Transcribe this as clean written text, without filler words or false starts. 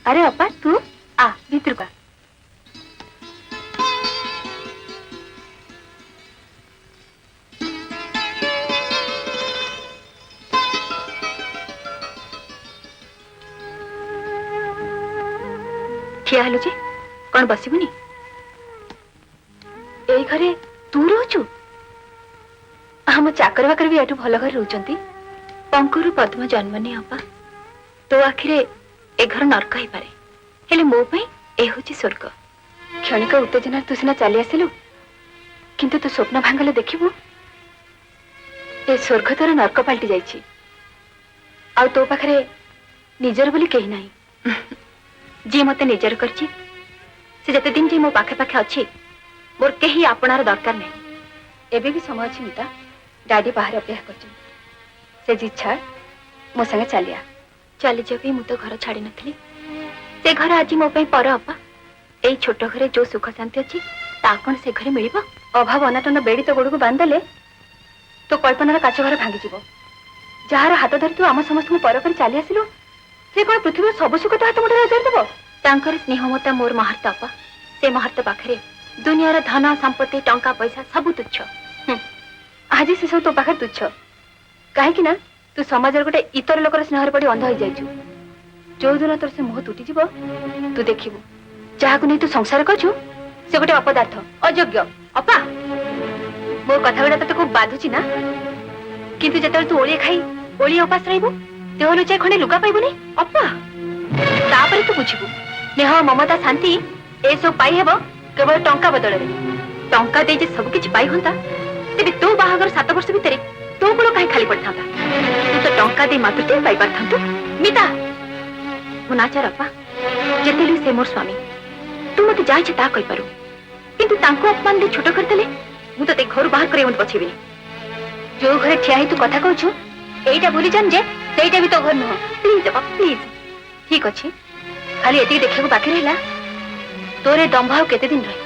अरे अपा तू आ भीतर का ठिया हेलु जे कौन बसबुनी एई घरे तू रोचु हम चाकर बाकर भी एठू भल घर रोचंती पंकुरु पद्म जन्म नहीं अपा तो आखिरे ए घर नरक ही पारे हेले मो पई ए होची स्वर्ग क्षणिक उत्तेजना तू सिना चली आसिलु किंतु तू स्वप्न भांगले देखिबु ए स्वर्ग तोर नरक पलटि जाईची आ तो पाखरे निजर बोली कही नाही जी मते निजर करची से जते दिन जी मो पाखे पाखे अच्छी मोर कही आपणार दरकार नहीं एबे भी समय अछि मिता डैडी बाहर अपेक्षा करछन से जी छाड़ मो संगे चलिया चली जे भी मु तो घर छाड़ी नथली से घर आज मो पई पर अपा एई छोट घरे जो सुख शांति अछि ता कोन से घरे मिलिबो अभाव अनाटन बेड़ी तो गोड़ को बांधले तो कल्पनार काच घर भांगी जीवो जार हाथ धरि तू आम समस्त पर पर चली आसिलु से कोन पृथ्वी सब सुख तो हाथ मुठे उतार देबो तांकर स्नेह मता मोर महर्त अपा से महर्त पाखरे दुनियार धन संपत्ति टंका पैसा सब तुच्छ आज से सब तो पाखे तुच्छ कहीं ना तू समाज गोटे इतर लोकर स्नेह पड़ी अंध हो जाइछु जो दिन तोर से मुह तुटी जीवो तू देखिबु जहाकु नहीं तू संसार करछु से गोटे अपदार्थ अयोग्य अपा मो कथा गुड़ा तो खूब बाधुची ना किंतु जतल तू ओळी खाई ओळी उपास रहिबु देह लुचाई खंडे लुगा पाइबुनी अपा तापरे तू बुझिबु स्नेह ममता शांति ए सब पाई हेबो केवल टंका बदल टंका दे जे सब किछ पाई होंता तेबे तू बाहागर 7 वर्ष भितरे तो गुलो काहे खाली पड़ता तू तो टंका दे मातृत्व पाई पारथांतु मिता मो नाचार अपा जेतेली से मोर स्वामी तू मते जाय छे ता कहि पारु किंतु तांको अपमान दे छोट करतले मु तते घर बाहर करे मत पछेबिनी जो घरे ठिया ही तू कथा कहछु एइटा भूली जान जे सेइटा भी तो घर न प्लीज अपा प्लीज ठीक अछि खाली एति देखियो बाकी रहला तोरे दंभाव केते दिन रही